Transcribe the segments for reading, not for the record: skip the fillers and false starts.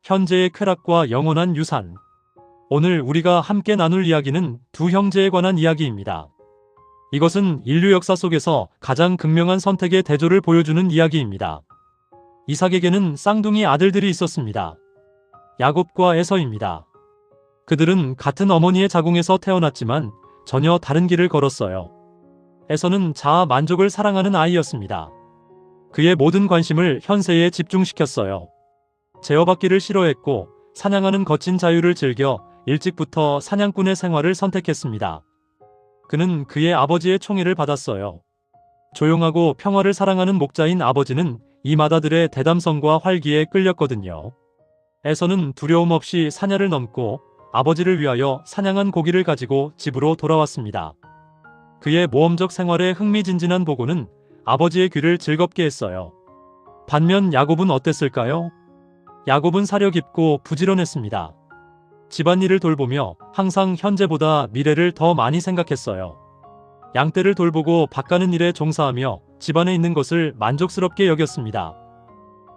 현재의 쾌락과 영원한 유산. 오늘 우리가 함께 나눌 이야기는 두 형제에 관한 이야기입니다. 이것은 인류 역사 속에서 가장 극명한 선택의 대조를 보여주는 이야기입니다. 이삭에게는 쌍둥이 아들들이 있었습니다. 야곱과 에서입니다. 그들은 같은 어머니의 자궁에서 태어났지만 전혀 다른 길을 걸었어요. 에서는 자아 만족을 사랑하는 아이였습니다. 그의 모든 관심을 현세에 집중시켰어요. 제어받기를 싫어했고 사냥하는 거친 자유를 즐겨 일찍부터 사냥꾼의 생활을 선택했습니다. 그는 그의 아버지의 총애를 받았어요. 조용하고 평화를 사랑하는 목자인 아버지는 이 마다들의 대담성과 활기에 끌렸거든요. 에서는 두려움 없이 사냐를 넘고 아버지를 위하여 사냥한 고기를 가지고 집으로 돌아왔습니다. 그의 모험적 생활에 흥미진진한 보고는 아버지의 귀를 즐겁게 했어요. 반면 야곱은 어땠을까요? 야곱은 사려 깊고 부지런했습니다. 집안일을 돌보며 항상 현재보다 미래를 더 많이 생각했어요. 양떼를 돌보고 밭가는 일에 종사하며 집안에 있는 것을 만족스럽게 여겼습니다.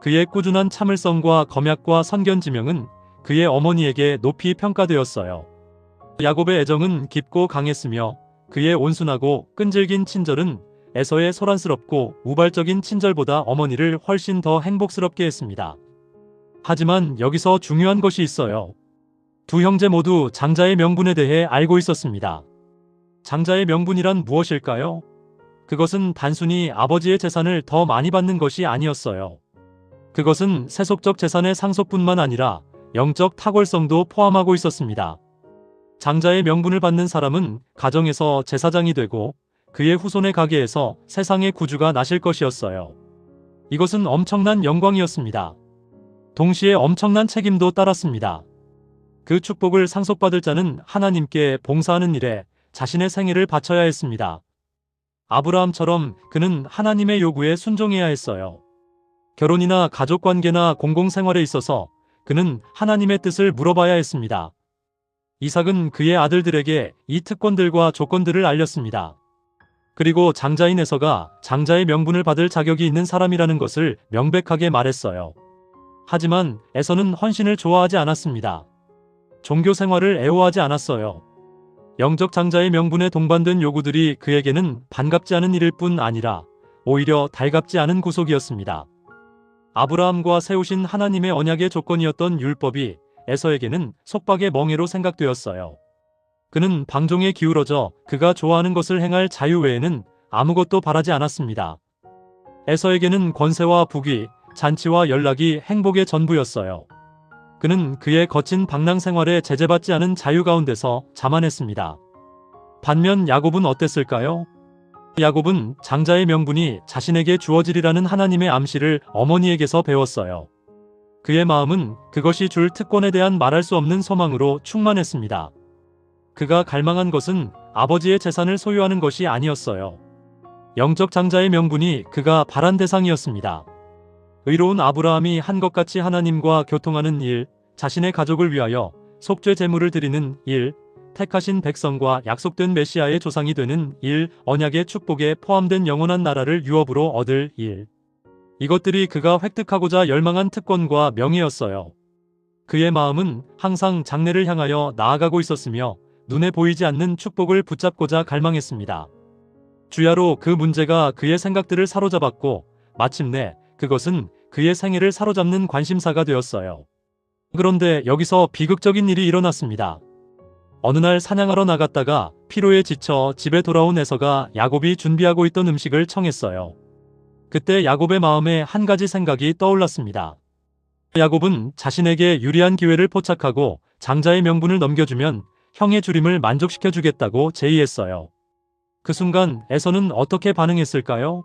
그의 꾸준한 참을성과 검약과 선견지명은 그의 어머니에게 높이 평가되었어요. 야곱의 애정은 깊고 강했으며 그의 온순하고 끈질긴 친절은 에서의 소란스럽고 우발적인 친절보다 어머니를 훨씬 더 행복스럽게 했습니다. 하지만 여기서 중요한 것이 있어요. 두 형제 모두 장자의 명분에 대해 알고 있었습니다. 장자의 명분이란 무엇일까요? 그것은 단순히 아버지의 재산을 더 많이 받는 것이 아니었어요. 그것은 세속적 재산의 상속뿐만 아니라 영적 탁월성도 포함하고 있었습니다. 장자의 명분을 받는 사람은 가정에서 제사장이 되고 그의 후손의 가게에서 세상의 구주가 나실 것이었어요. 이것은 엄청난 영광이었습니다. 동시에 엄청난 책임도 따랐습니다. 그 축복을 상속받을 자는 하나님께 봉사하는 일에 자신의 생애를 바쳐야 했습니다. 아브라함처럼 그는 하나님의 요구에 순종해야 했어요. 결혼이나 가족관계나 공공생활에 있어서 그는 하나님의 뜻을 물어봐야 했습니다. 이삭은 그의 아들들에게 이 특권들과 조건들을 알렸습니다. 그리고 장자인 에서가 장자의 명분을 받을 자격이 있는 사람이라는 것을 명백하게 말했어요. 하지만 에서는 헌신을 좋아하지 않았습니다. 종교 생활을 애호하지 않았어요. 영적 장자의 명분에 동반된 요구들이 그에게는 반갑지 않은 일일 뿐 아니라 오히려 달갑지 않은 구속이었습니다. 아브라함과 세우신 하나님의 언약의 조건이었던 율법이 에서에게는 속박의 멍에로 생각되었어요. 그는 방종에 기울어져 그가 좋아하는 것을 행할 자유 외에는 아무것도 바라지 않았습니다. 에서에게는 권세와 부귀, 잔치와 연락이 행복의 전부였어요. 그는 그의 거친 방랑 생활에 제재받지 않은 자유 가운데서 자만했습니다. 반면 야곱은 어땠을까요? 야곱은 장자의 명분이 자신에게 주어지리라는 하나님의 암시를 어머니에게서 배웠어요. 그의 마음은 그것이 줄 특권에 대한 말할 수 없는 소망으로 충만했습니다. 그가 갈망한 것은 아버지의 재산을 소유하는 것이 아니었어요. 영적 장자의 명분이 그가 바란 대상이었습니다. 의로운 아브라함이 한 것 같이 하나님과 교통하는 일, 자신의 가족을 위하여 속죄 제물을 드리는 일, 택하신 백성과 약속된 메시아의 조상이 되는 일, 언약의 축복에 포함된 영원한 나라를 유업으로 얻을 일. 이것들이 그가 획득하고자 열망한 특권과 명예였어요. 그의 마음은 항상 장래를 향하여 나아가고 있었으며 눈에 보이지 않는 축복을 붙잡고자 갈망했습니다. 주야로 그 문제가 그의 생각들을 사로잡았고 마침내 그것은 그의 생애를 사로잡는 관심사가 되었어요. 그런데 여기서 비극적인 일이 일어났습니다. 어느 날 사냥하러 나갔다가 피로에 지쳐 집에 돌아온 에서가 야곱이 준비하고 있던 음식을 청했어요. 그때 야곱의 마음에 한 가지 생각이 떠올랐습니다. 야곱은 자신에게 유리한 기회를 포착하고 장자의 명분을 넘겨주면 형의 주림을 만족시켜주겠다고 제의했어요. 그 순간 에서는 어떻게 반응했을까요?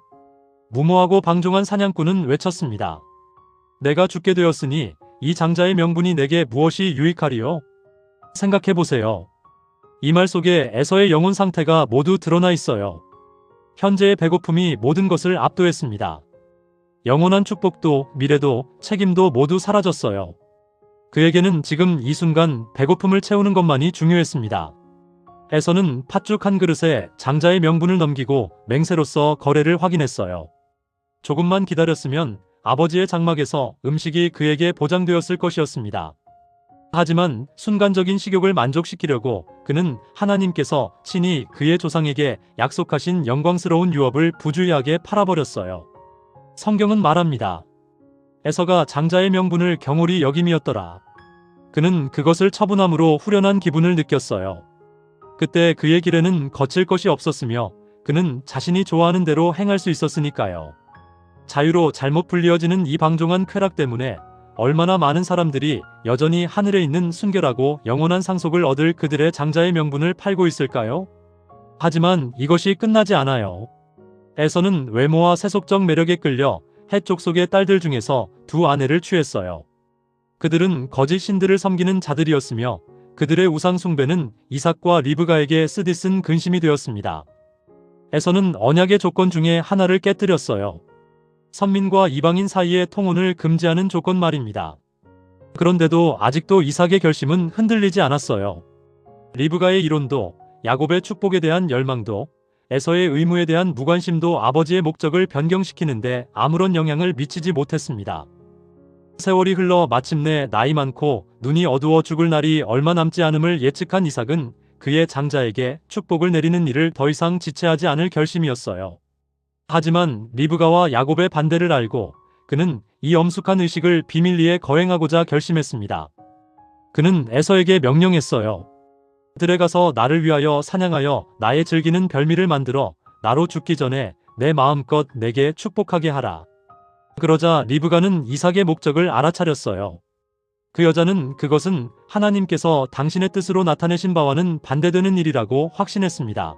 무모하고 방종한 사냥꾼은 외쳤습니다. 내가 죽게 되었으니 이 장자의 명분이 내게 무엇이 유익하리요? 생각해보세요. 이 말 속에 에서의 영혼 상태가 모두 드러나 있어요. 현재의 배고픔이 모든 것을 압도했습니다. 영원한 축복도 미래도 책임도 모두 사라졌어요. 그에게는 지금 이 순간 배고픔을 채우는 것만이 중요했습니다. 에서는 팥죽 한 그릇에 장자의 명분을 넘기고 맹세로서 거래를 확인했어요. 조금만 기다렸으면 아버지의 장막에서 음식이 그에게 보장되었을 것이었습니다. 하지만 순간적인 식욕을 만족시키려고 그는 하나님께서 친히 그의 조상에게 약속하신 영광스러운 유업을 부주의하게 팔아버렸어요. 성경은 말합니다. 에서가 장자의 명분을 경홀히 여김이었더라. 그는 그것을 처분함으로 후련한 기분을 느꼈어요. 그때 그의 길에는 거칠 것이 없었으며 그는 자신이 좋아하는 대로 행할 수 있었으니까요. 자유로 잘못 불리어지는 이 방종한 쾌락 때문에 얼마나 많은 사람들이 여전히 하늘에 있는 순결하고 영원한 상속을 얻을 그들의 장자의 명분을 팔고 있을까요? 하지만 이것이 끝나지 않아요. 에서는 외모와 세속적 매력에 끌려 헷 족속의 딸들 중에서 두 아내를 취했어요. 그들은 거짓 신들을 섬기는 자들이었으며 그들의 우상 숭배는 이삭과 리브가에게 쓰디쓴 근심이 되었습니다. 에서는 언약의 조건 중에 하나를 깨뜨렸어요. 선민과 이방인 사이의 통혼을 금지하는 조건 말입니다. 그런데도 아직도 이삭의 결심은 흔들리지 않았어요. 리브가의 이론도, 야곱의 축복에 대한 열망도, 에서의 의무에 대한 무관심도 아버지의 목적을 변경시키는데 아무런 영향을 미치지 못했습니다. 세월이 흘러 마침내 나이 많고 눈이 어두워 죽을 날이 얼마 남지 않음을 예측한 이삭은 그의 장자에게 축복을 내리는 일을 더 이상 지체하지 않을 결심이었어요. 하지만 리브가와 야곱의 반대를 알고 그는 이 엄숙한 의식을 비밀리에 거행하고자 결심했습니다. 그는 에서에게 명령했어요. 들에 가서 나를 위하여 사냥하여 나의 즐기는 별미를 만들어 나로 죽기 전에 내 마음껏 내게 축복하게 하라. 그러자 리브가는 이삭의 목적을 알아차렸어요. 그 여자는 그것은 하나님께서 당신의 뜻으로 나타내신 바와는 반대되는 일이라고 확신했습니다.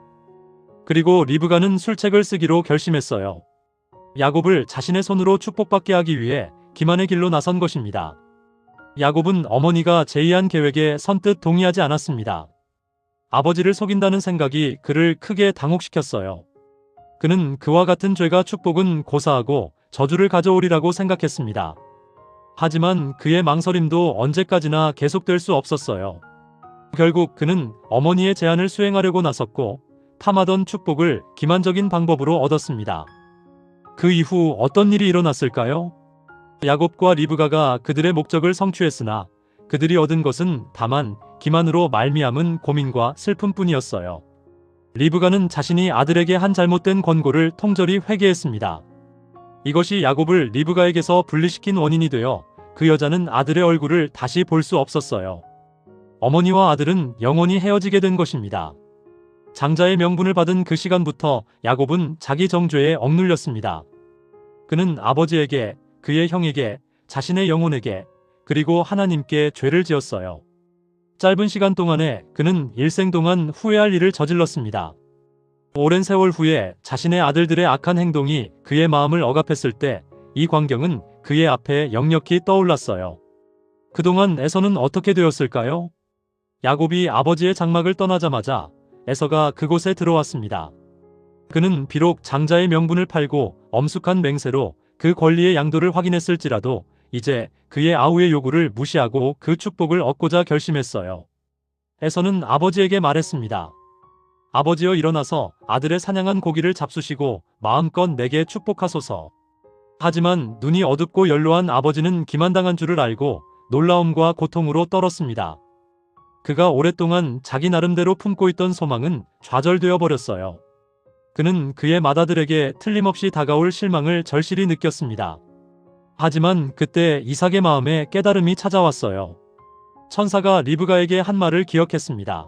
그리고 리브가는 술책을 쓰기로 결심했어요. 야곱을 자신의 손으로 축복받게 하기 위해 기만의 길로 나선 것입니다. 야곱은 어머니가 제의한 계획에 선뜻 동의하지 않았습니다. 아버지를 속인다는 생각이 그를 크게 당혹시켰어요. 그는 그와 같은 죄가 축복은 고사하고 저주를 가져오리라고 생각했습니다. 하지만 그의 망설임도 언제까지나 계속될 수 없었어요. 결국 그는 어머니의 제안을 수행하려고 나섰고 탐하던 축복을 기만적인 방법으로 얻었습니다. 그 이후 어떤 일이 일어났을까요? 야곱과 리브가가 그들의 목적을 성취했으나 그들이 얻은 것은 다만 기만으로 말미암은 고민과 슬픔뿐이었어요. 리브가는 자신이 아들에게 한 잘못된 권고를 통절히 회개했습니다. 이것이 야곱을 리브가에게서 분리시킨 원인이 되어 그 여자는 아들의 얼굴을 다시 볼 수 없었어요. 어머니와 아들은 영원히 헤어지게 된 것입니다. 장자의 명분을 받은 그 시간부터 야곱은 자기 정죄에 억눌렸습니다. 그는 아버지에게, 그의 형에게, 자신의 영혼에게, 그리고 하나님께 죄를 지었어요. 짧은 시간 동안에 그는 일생 동안 후회할 일을 저질렀습니다. 오랜 세월 후에 자신의 아들들의 악한 행동이 그의 마음을 억압했을 때 이 광경은 그의 앞에 역력히 떠올랐어요. 그동안 에서는 어떻게 되었을까요? 야곱이 아버지의 장막을 떠나자마자 에서가 그곳에 들어왔습니다. 그는 비록 장자의 명분을 팔고 엄숙한 맹세로 그 권리의 양도를 확인했을지라도 이제 그의 아우의 요구를 무시하고 그 축복을 얻고자 결심했어요. 에서는 아버지에게 말했습니다. 아버지여, 일어나서 아들의 사냥한 고기를 잡수시고 마음껏 내게 축복하소서. 하지만 눈이 어둡고 연로한 아버지는 기만당한 줄을 알고 놀라움과 고통으로 떨었습니다. 그가 오랫동안 자기 나름대로 품고 있던 소망은 좌절되어 버렸어요. 그는 그의 맏아들에게 틀림없이 다가올 실망을 절실히 느꼈습니다. 하지만 그때 이삭의 마음에 깨달음이 찾아왔어요. 천사가 리브가에게 한 말을 기억했습니다.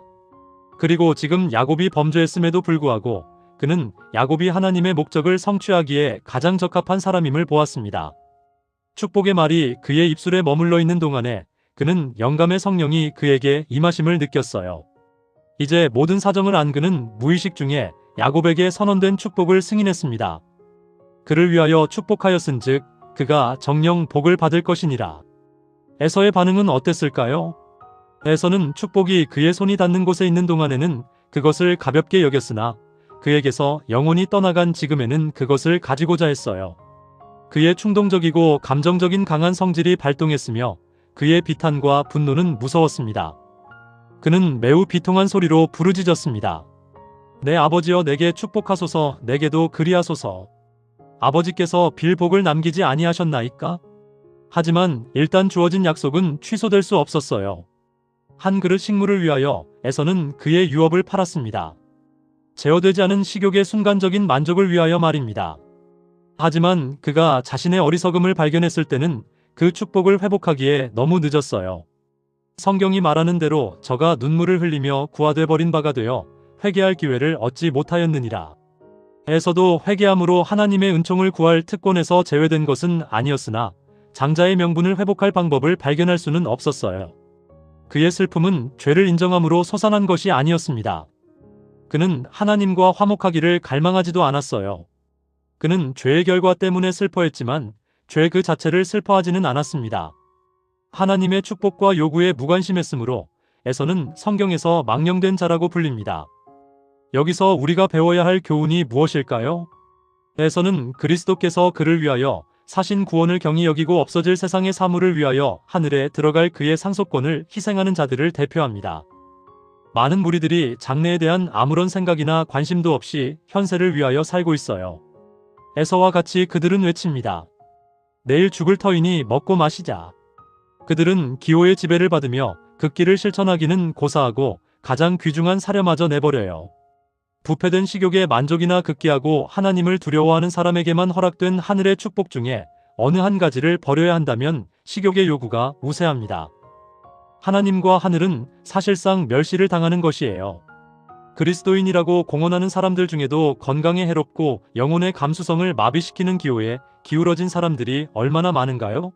그리고 지금 야곱이 범죄했음에도 불구하고 그는 야곱이 하나님의 목적을 성취하기에 가장 적합한 사람임을 보았습니다. 축복의 말이 그의 입술에 머물러 있는 동안에 그는 영감의 성령이 그에게 임하심을 느꼈어요. 이제 모든 사정을 안 그는 무의식 중에 야곱에게 선언된 축복을 승인했습니다. 그를 위하여 축복하였은즉 그가 정령 복을 받을 것이니라. 에서의 반응은 어땠을까요? 에서는 축복이 그의 손이 닿는 곳에 있는 동안에는 그것을 가볍게 여겼으나 그에게서 영원히 떠나간 지금에는 그것을 가지고자 했어요. 그의 충동적이고 감정적인 강한 성질이 발동했으며 그의 비탄과 분노는 무서웠습니다. 그는 매우 비통한 소리로 부르짖었습니다. 내 아버지여, 내게 축복하소서. 내게도 그리하소서. 아버지께서 빌 복을 남기지 아니하셨나이까? 하지만 일단 주어진 약속은 취소될 수 없었어요. 한 그릇 식물을 위하여 에서는 그의 유업을 팔았습니다. 제어되지 않은 식욕의 순간적인 만족을 위하여 말입니다. 하지만 그가 자신의 어리석음을 발견했을 때는 그 축복을 회복하기에 너무 늦었어요. 성경이 말하는 대로 저가 눈물을 흘리며 구화돼 버린 바가 되어 회개할 기회를 얻지 못하였느니라. 에서도 회개함으로 하나님의 은총을 구할 특권에서 제외된 것은 아니었으나 장자의 명분을 회복할 방법을 발견할 수는 없었어요. 그의 슬픔은 죄를 인정함으로 솟아난 것이 아니었습니다. 그는 하나님과 화목하기를 갈망하지도 않았어요. 그는 죄의 결과 때문에 슬퍼했지만 죄 그 자체를 슬퍼하지는 않았습니다. 하나님의 축복과 요구에 무관심했으므로 에서는 성경에서 망령된 자라고 불립니다. 여기서 우리가 배워야 할 교훈이 무엇일까요? 에서는 그리스도께서 그를 위하여 사신 구원을 경히 여기고 없어질 세상의 사물을 위하여 하늘에 들어갈 그의 상속권을 희생하는 자들을 대표합니다. 많은 무리들이 장래에 대한 아무런 생각이나 관심도 없이 현세를 위하여 살고 있어요. 에서와 같이 그들은 외칩니다. 내일 죽을 터이니 먹고 마시자. 그들은 기호의 지배를 받으며 극기를 실천하기는 고사하고 가장 귀중한 사료마저 내버려요. 부패된 식욕에 만족이나 극기하고 하나님을 두려워하는 사람에게만 허락된 하늘의 축복 중에 어느 한 가지를 버려야 한다면 식욕의 요구가 우세합니다. 하나님과 하늘은 사실상 멸시를 당하는 것이에요. 그리스도인이라고 공언하는 사람들 중에도 건강에 해롭고 영혼의 감수성을 마비시키는 기호에 기울어진 사람들이 얼마나 많은가요?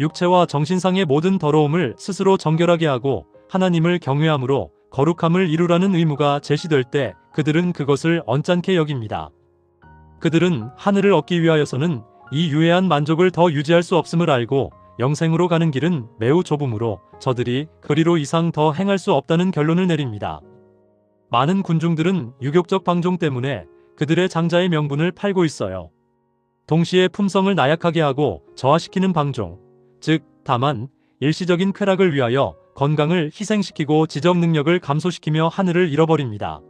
육체와 정신상의 모든 더러움을 스스로 정결하게 하고 하나님을 경외함으로 거룩함을 이루라는 의무가 제시될 때 그들은 그것을 언짢게 여깁니다. 그들은 하늘을 얻기 위하여서는 이 유해한 만족을 더 유지할 수 없음을 알고 영생으로 가는 길은 매우 좁으므로 저들이 그리로 이상 더 행할 수 없다는 결론을 내립니다. 많은 군중들은 유격적 방종 때문에 그들의 장자의 명분을 팔고 있어요. 동시에 품성을 나약하게 하고 저하시키는 방종, 즉 다만 일시적인 쾌락을 위하여 건강을 희생시키고 지적 능력을 감소시키며 하늘을 잃어버립니다.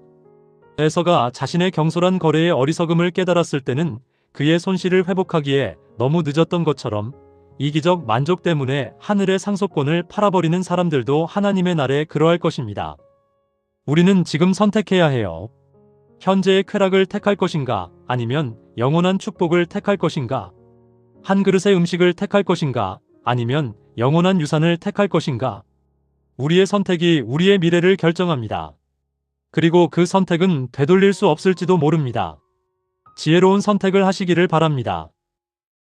에서가 자신의 경솔한 거래의 어리석음을 깨달았을 때는 그의 손실을 회복하기에 너무 늦었던 것처럼 이기적 만족 때문에 하늘의 상속권을 팔아버리는 사람들도 하나님의 날에 그러할 것입니다. 우리는 지금 선택해야 해요. 현재의 쾌락을 택할 것인가, 아니면 영원한 축복을 택할 것인가? 한 그릇의 음식을 택할 것인가, 아니면 영원한 유산을 택할 것인가? 우리의 선택이 우리의 미래를 결정합니다. 그리고 그 선택은 되돌릴 수 없을지도 모릅니다. 지혜로운 선택을 하시기를 바랍니다.